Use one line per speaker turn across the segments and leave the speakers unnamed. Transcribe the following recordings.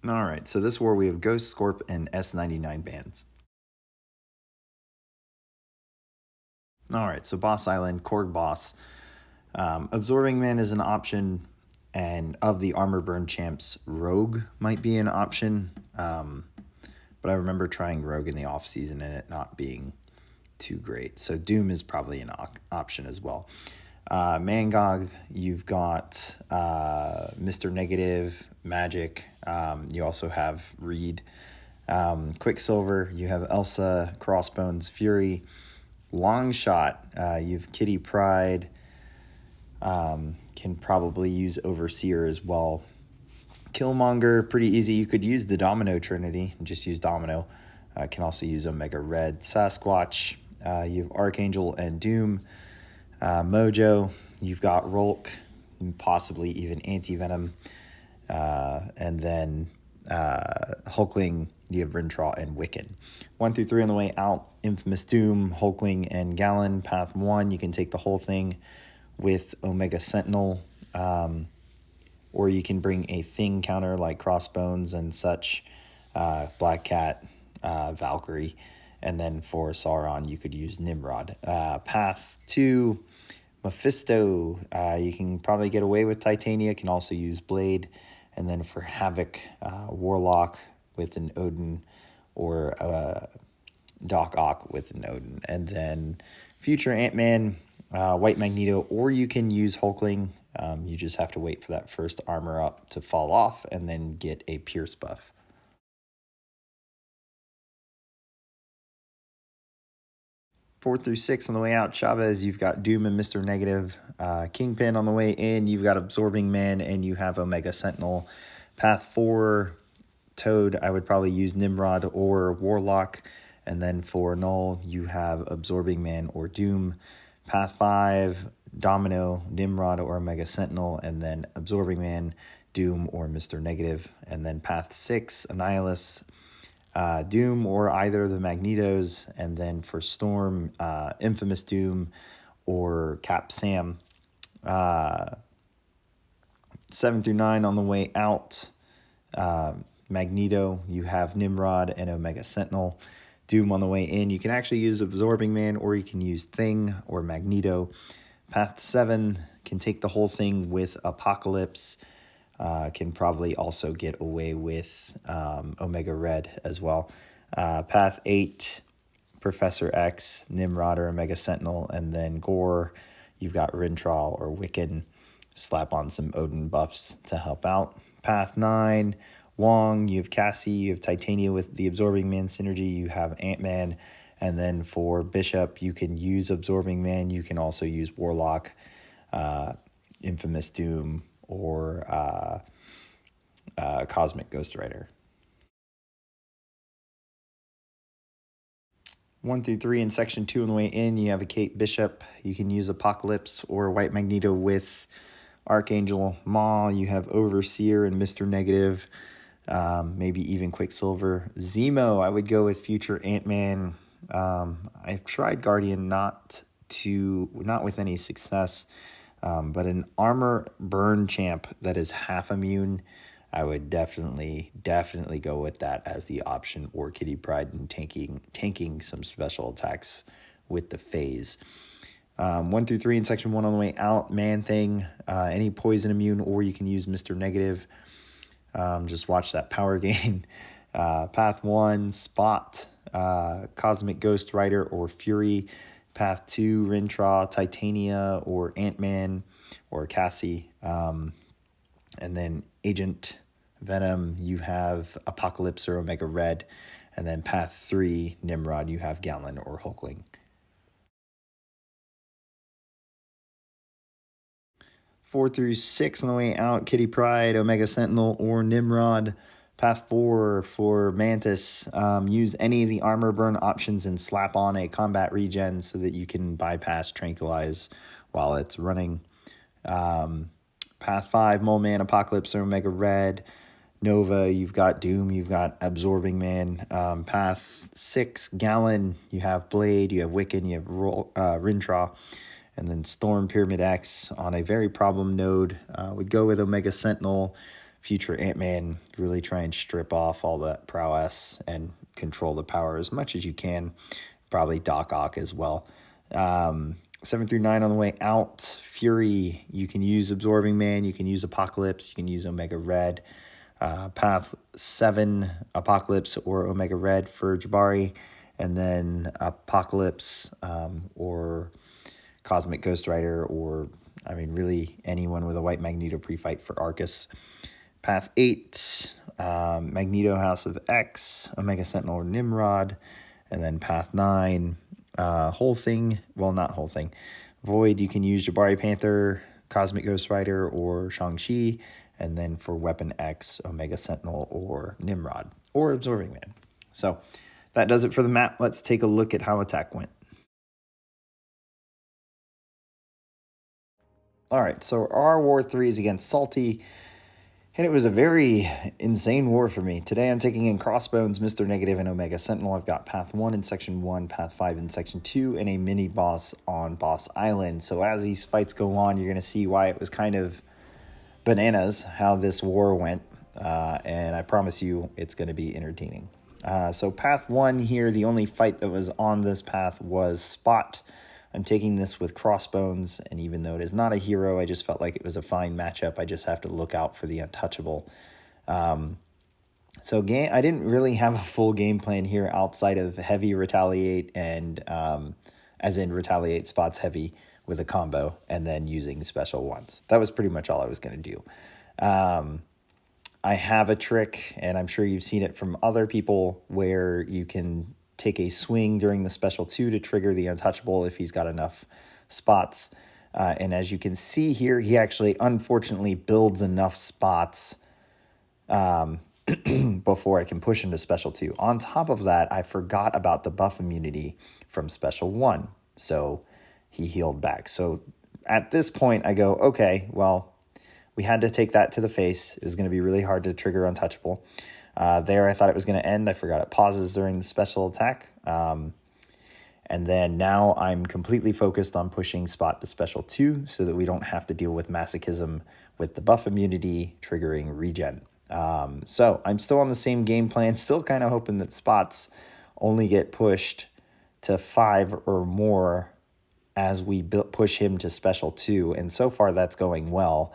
All right, so this war we have Ghost, Scorp, and S99 bands. All right, so Boss Island, Korg Boss. Absorbing Man is an option, and of the Armor Burn champs, Rogue might be an option. But I remember trying Rogue in the off season and it not being too great. So Doom is probably an option as well. Mangog, you've got Mr. Negative, Magic. You also have Reed. Quicksilver, you have Elsa, Crossbones, Fury. Longshot, you've Kitty Pryde. Can probably use Overseer as well. Killmonger, pretty easy. You could use the Domino Trinity and just use Domino. Can also use Omega Red. Sasquatch, you have Archangel and Doom. Mojo, you've got Rolk, possibly even Anti-Venom. And then Hulkling, you have Rintraw and Wiccan. 1 through 3 on the way out, Infamous Doom, Hulkling, and Gallon. Path 1, you can take the whole thing with Omega Sentinel. Or you can bring a thing counter like Crossbones and such, Black Cat, Valkyrie. And then for Sauron, you could use Nimrod. Path 2, Mephisto. You can probably get away with Titania. Can also use Blade. And then for Havoc, Warlock with an Odin, or Doc Ock with an Odin. And then future Ant-Man, White Magneto, or you can use Hulkling. You just have to wait for that first armor up to fall off and then get a Pierce buff. Four through 6 on the way out, Chavez, you've got Doom and Mr. Negative. Kingpin on the way in, you've got Absorbing Man, and you have Omega Sentinel. Path 4, Toad, I would probably use Nimrod or Warlock. And then for Null, you have Absorbing Man or Doom. Path 5, Domino, Nimrod or Omega Sentinel. And then Absorbing Man, Doom or Mr. Negative. And then Path 6, Annihilus, Doom or either of the Magnetos. And then for Storm, Infamous Doom or Cap Sam. 7 through 9 on the way out, Magneto, you have Nimrod and Omega Sentinel. Doom on the way in, you can actually use Absorbing Man, or you can use Thing or Magneto. Path 7 can take the whole thing with Apocalypse. Can probably also get away with Omega Red as well. Path 8, Professor X, Nimrod or Omega Sentinel. And then Gore, you've got Rintraw or Wiccan. Slap on some Odin buffs to help out. Path 9, Wong, you have Cassie, you have Titania with the Absorbing Man synergy, you have Ant-Man. And then for Bishop, you can use Absorbing Man. You can also use Warlock, Infamous Doom, or Cosmic Ghost Rider. 1 through 3 in section 2 on the way in, you have a Kate Bishop. You can use Apocalypse or White Magneto with Archangel. Maw, you have Overseer and Mr. Negative. Maybe even Quicksilver. Zemo, I would go with future Ant-Man. I've tried Guardian, not with any success. But an armor burn champ that is half immune, I would definitely go with that as the option, or Kitty Pryde and tanking some special attacks with the phase. 1 through 3 in section 1 on the way out, Man-Thing, any poison immune, or you can use Mr. Negative. Just watch that power gain. Path 1, Spot, Cosmic Ghost Rider or Fury. Path 2, Rintraw, Titania, or Ant-Man, or Cassie. And then Agent Venom, you have Apocalypse or Omega Red. And then Path 3, Nimrod, you have Gallon or Hulkling. 4 through 6 on the way out, Kitty Pryde, Omega Sentinel, or Nimrod. Path 4 for Mantis, use any of the armor burn options and slap on a combat regen so that you can bypass Tranquilize while it's running. Path 5, Mole Man, Apocalypse, or Omega Red. Nova, you've got Doom, you've got Absorbing Man. Path 6, Gallon, you have Blade, you have Wiccan, you have Rintraw. And then Storm, Pyramid X on a very problem node. Would go with Omega Sentinel, future Ant-Man, really try and strip off all that prowess and control the power as much as you can. Probably Doc Ock as well. 7 through 9 on the way out. Fury, you can use Absorbing Man, you can use Apocalypse, you can use Omega Red. Path 7, Apocalypse or Omega Red for Jabari, and then Apocalypse or Cosmic Ghost Rider, or I mean really anyone with a white Magneto pre-fight for Arcus. Path 8, Magneto House of X, Omega Sentinel or Nimrod, and then Path 9, whole thing, well not whole thing, Void, you can use Jabari Panther, Cosmic Ghost Rider, or Shang-Chi, and then for Weapon X, Omega Sentinel or Nimrod, or Absorbing Man. So that does it for the map. Let's take a look at how attack went. All right, so our War 3 is against Salty, and it was a very insane war for me. Today I'm taking in Crossbones, Mr. Negative, and Omega Sentinel. I've got Path 1 in Section 1, Path 5 in Section 2, and a mini-boss on Boss Island. So as these fights go on, you're going to see why it was kind of bananas how this war went, and I promise you it's going to be entertaining. So Path 1 here, the only fight that was on this path was Spot. I'm taking this with Crossbones, and even though it is not a hero, I just felt like it was a fine matchup. I just have to look out for the Untouchable. I didn't really have a full game plan here outside of heavy Retaliate and as in Retaliate Spot's heavy with a combo and then using special ones. That was pretty much all I was going to do. I have a trick, and I'm sure you've seen it from other people, where you can take a swing during the special 2 to trigger the Untouchable if he's got enough spots. And as you can see here, he actually unfortunately builds enough spots before I can push him to special 2. On top of that, I forgot about the buff immunity from special 1. So he healed back. So at this point, I go, okay, well, we had to take that to the face. It was going to be really hard to trigger Untouchable. There, I thought it was going to end. I forgot it pauses during the special attack. And then now I'm completely focused on pushing Spot to special 2 so that we don't have to deal with Masochism with the buff immunity triggering regen. So I'm still on the same game plan, still kind of hoping that Spots only get pushed to 5 or more as we push him to special 2. And so far that's going well.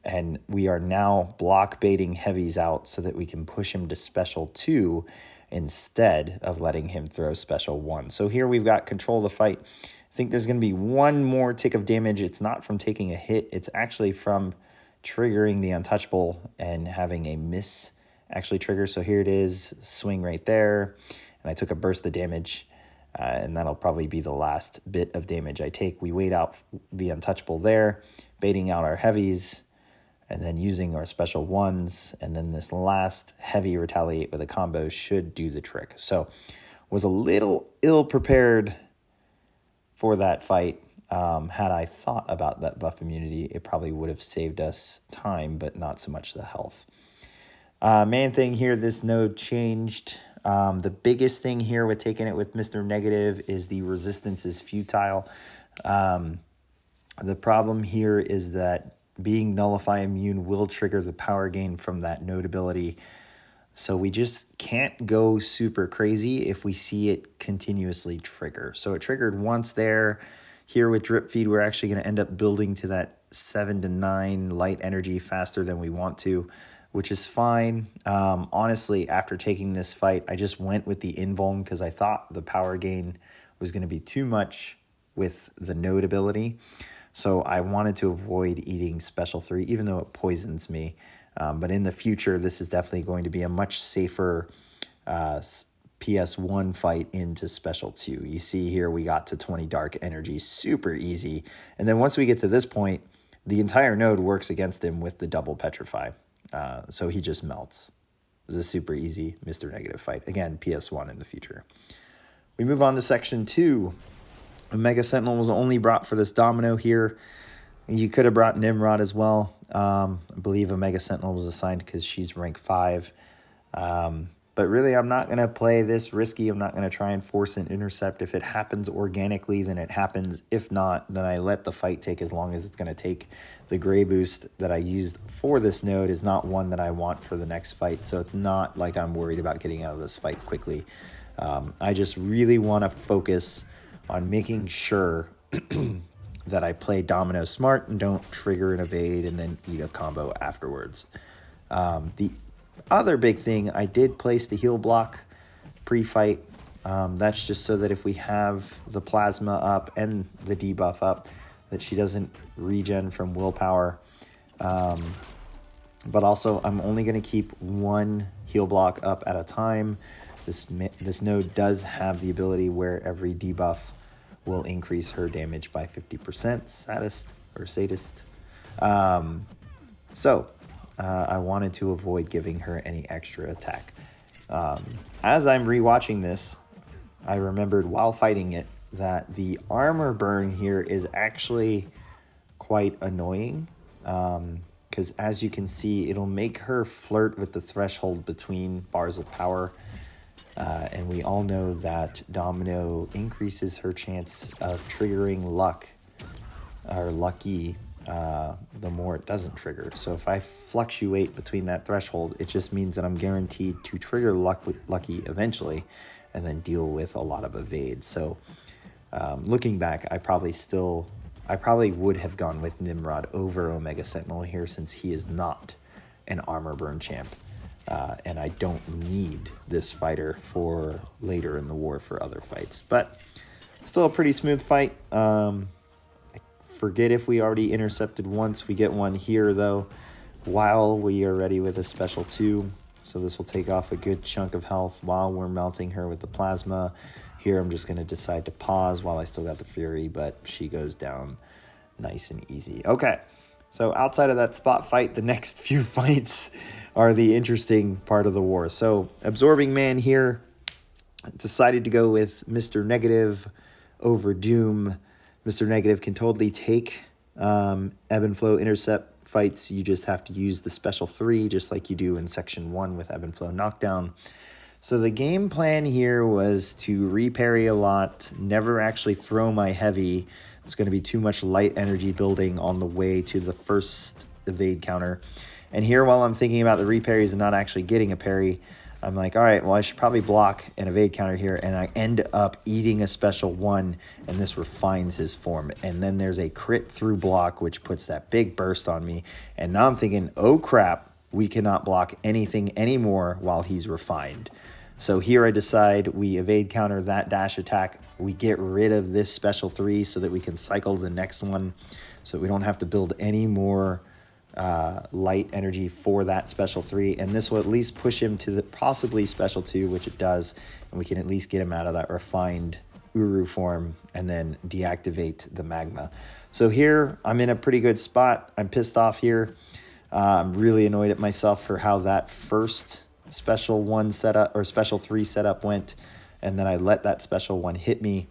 And we are now block baiting heavies out so that we can push him to special 2 instead of letting him throw special 1. So here we've got control of the fight. I think there's going to be one more tick of damage. It's not from taking a hit. It's actually from triggering the Untouchable and having a miss actually trigger. So here it is, swing right there. And I took a burst of damage. And that'll probably be the last bit of damage I take. We wait out the Untouchable there, baiting out our heavies, and then using our special 1s, and then this last heavy Retaliate with a combo should do the trick. So was a little ill-prepared for that fight. Had I thought about that buff immunity, it probably would have saved us time, but not so much the health. Manthing here, this node changed. The biggest thing here with taking it with Mr. Negative is the resistance is futile. The problem here is that being Nullify Immune will trigger the power gain from that node ability. So we just can't go super crazy if we see it continuously trigger. So it triggered once there. Here with Drip Feed, we're actually going to end up building to that 7 to 9 light energy faster than we want to, which is fine. Honestly, after taking this fight, I just went with the invuln because I thought the power gain was going to be too much with the node ability. So I wanted to avoid eating special 3, even though it poisons me. But in the future, this is definitely going to be a much safer PS1 fight into special 2. You see here, we got to 20 dark energy, super easy. And then once we get to this point, the entire node works against him with the double petrify. So he just melts. It was a super easy Mr. Negative fight. Again, PS1 in the future. We move on to Section 2. Omega Sentinel was only brought for this Domino here. You could have brought Nimrod as well. I believe Omega Sentinel was assigned because she's rank 5. But really, I'm not going to play this risky. I'm not going to try and force an intercept. If it happens organically, then it happens. If not, then I let the fight take as long as it's going to take. The gray boost that I used for this node is not one that I want for the next fight, so it's not like I'm worried about getting out of this fight quickly. I just really want to focus on making sure that I play Domino smart and don't trigger an evade and then eat a combo afterwards. The other big thing, I did place the heal block pre-fight. That's just so that if we have the plasma up and the debuff up, that she doesn't regen from willpower. But also, I'm only going to keep one heal block up at a time. This node does have the ability where every debuff will increase her damage by 50%, sadist. I wanted to avoid giving her any extra attack. As I'm rewatching this, I remembered while fighting it that the armor burn here is actually quite annoying. Because as you can see, it'll make her flirt with the threshold between bars of power. And we all know that Domino increases her chance of triggering luck, or lucky, the more it doesn't trigger. So if I fluctuate between that threshold, it just means that I'm guaranteed to trigger lucky eventually and then deal with a lot of evades. So looking back, I probably would have gone with Nimrod over Omega Sentinel here, since he is not an armor burn champ. And I don't need this fighter for later in the war for other fights. But still a pretty smooth fight. I forget if we already intercepted once. We get one here, though, while we are ready with a special 2. So this will take off a good chunk of health while we're melting her with the plasma. Here I'm just going to decide to pause while I still got the Fury, but she goes down nice and easy. Okay, so outside of that spot fight, the next few fights are the interesting part of the war. So Absorbing Man here decided to go with Mr. Negative over Doom. Mr. Negative can totally take ebb and flow intercept fights. You just have to use the special 3, just like you do in section 1 with ebb and flow knockdown. So the game plan here was to reparry a lot, never actually throw my heavy. It's going to be too much light energy building on the way to the first evade counter. And here, while I'm thinking about the reparries and not actually getting a parry, I'm like, all right, well, I should probably block an evade counter here. And I end up eating a special 1, and this refines his form. And then there's a crit through block, which puts that big burst on me. And now I'm thinking, oh, crap, we cannot block anything anymore while he's refined. So here I decide we evade counter that dash attack. We get rid of this special 3 so that we can cycle the next one, so we don't have to build any more light energy for that special 3, and this will at least push him to the possibly special 2, which it does, and we can at least get him out of that refined Uru form and then deactivate the magma. So here I'm in a pretty good spot. I'm pissed off here. I'm really annoyed at myself for how that first special 1 setup or special 3 setup went, and then I let that special 1 hit me.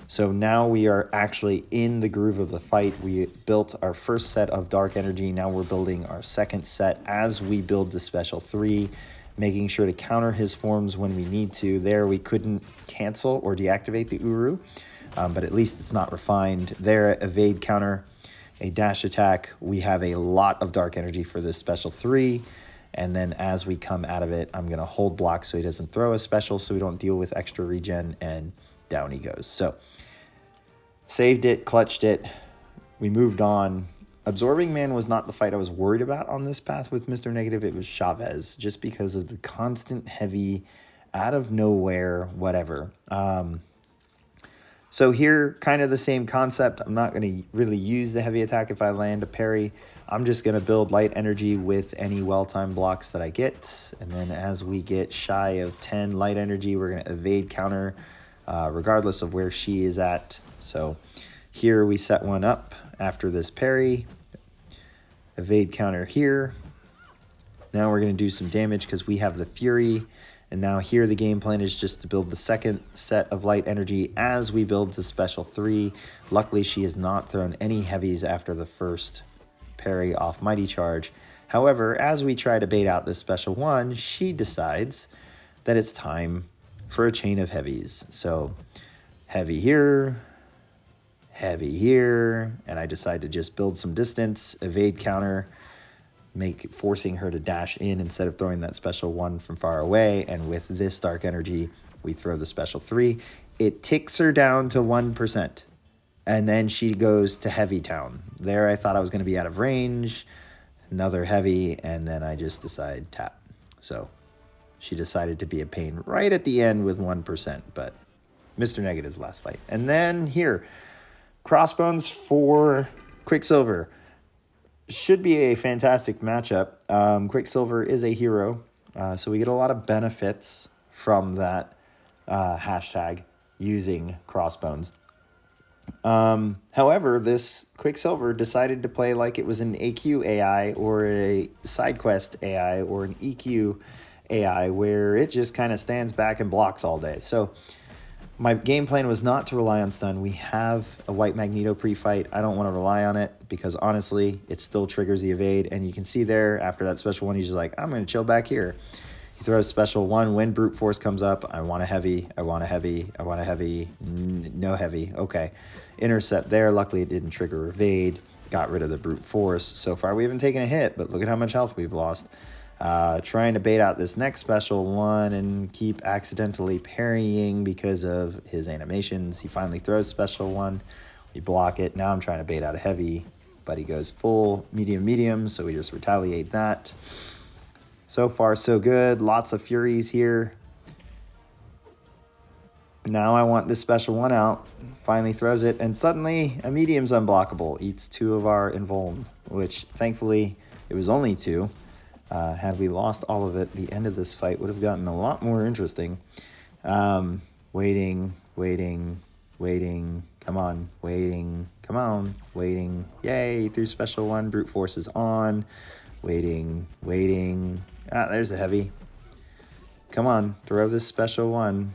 So now we are actually in the groove of the fight. We built our first set of dark energy. Now we're building our second set as we build the special 3, making sure to counter his forms when we need to. There we couldn't cancel or deactivate the Uru, but at least it's not refined. There, evade counter, a dash attack. We have a lot of dark energy for this special 3. And then as we come out of it, I'm going to hold block so he doesn't throw a special, so we don't deal with extra regen, and down he goes. So saved it, clutched it, we moved on. Absorbing Man was not the fight I was worried about on this path with Mr. Negative. It was Chavez, just because of the constant heavy, out of nowhere, whatever. So here, kind of the same concept. I'm not going to really use the heavy attack if I land a parry. I'm just going to build light energy with any well-timed blocks that I get. And then as we get shy of 10 light energy, we're going to evade counter regardless of where she is at. So here we set one up after this parry. Evade counter here. Now we're going to do some damage because we have the Fury. And now here the game plan is just to build the second set of light energy as we build the special 3. Luckily, she has not thrown any heavies after the first parry off Mighty Charge. However, as we try to bait out this special 1, she decides that it's time for a chain of heavies. So heavy here, and I decide to just build some distance, evade counter, forcing her to dash in instead of throwing that special 1 from far away. And with this dark energy, we throw the special 3. It ticks her down to 1%. And then she goes to heavy town. There I thought I was going to be out of range. Another heavy, and then I just decide tap. So she decided to be a pain right at the end with 1%, but Mr. Negative's last fight. And then here, Crossbones for Quicksilver. Should be a fantastic matchup. Quicksilver is a hero, so we get a lot of benefits from that hashtag using Crossbones. However, this Quicksilver decided to play like it was an AQ AI or a side quest AI or an EQ AI, where it just kind of stands back and blocks all day. So my game plan was not to rely on stun. We have a White Magneto pre-fight. I don't want to rely on it because honestly, it still triggers the evade. And you can see there after that special 1, he's just like, I'm going to chill back here. He throws special 1 when brute force comes up. I want a heavy. No heavy. Okay. Intercept there. Luckily, it didn't trigger evade. Got rid of the brute force. So far, we haven't taken a hit, but look at how much health we've lost. Trying to bait out this next special 1 and keep accidentally parrying because of his animations. He finally throws special 1. We block it. Now I'm trying to bait out a heavy, but he goes full medium, so we just retaliate that. So far, so good. Lots of furies here. Now I want this special 1 out. Finally throws it, and suddenly a medium's unblockable. Eats 2 of our invuln, which thankfully it was only 2. Had we lost all of it, the end of this fight would have gotten a lot more interesting. Waiting. Come on, waiting. Yay, through special 1, brute force is on. Waiting. Ah, there's the heavy. Come on, throw this special 1.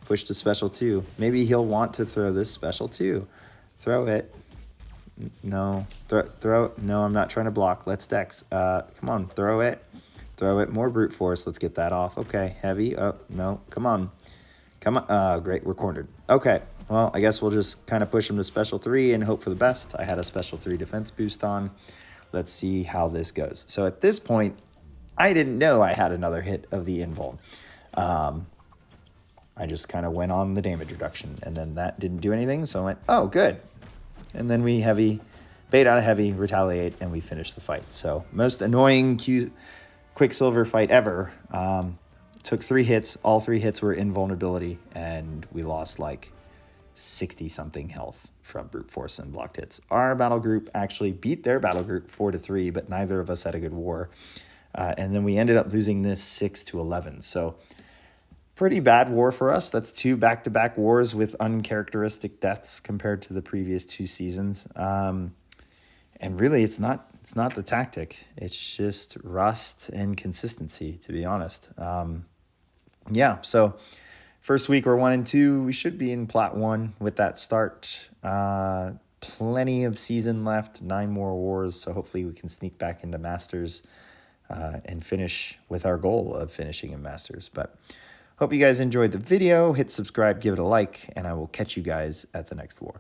Push to special 2. Maybe he'll want to throw this special 2. Throw it. No, throw. No, I'm not trying to block. Let's dex. Come on, throw it. More brute force. Let's get that off. Okay, heavy. Oh, no, come on. Great, we're cornered. Okay, well, I guess we'll just kind of push him to special 3 and hope for the best. I had a special 3 defense boost on. Let's see how this goes. So at this point, I didn't know I had another hit of the invuln. I just kind of went on the damage reduction, and then that didn't do anything, so I went, oh, good. And then we bait out a heavy, retaliate, and we finish the fight. So most annoying Quicksilver fight ever. Took 3 hits. All 3 hits were invulnerability, and we lost like 60-something health from brute force and blocked hits. Our battle group actually beat their battle group 4-3, but neither of us had a good war. And then we ended up losing this 6-11. So pretty bad war for us. That's 2 back-to-back wars with uncharacteristic deaths compared to the previous 2 seasons. And really, it's not the tactic. It's just rust and consistency, to be honest. Yeah, so first week we're 1-2. We should be in Plat 1 with that start. Plenty of season left, 9 more wars, so hopefully we can sneak back into Masters and finish with our goal of finishing in Masters. But hope you guys enjoyed the video. Hit subscribe, give it a like, and I will catch you guys at the next war.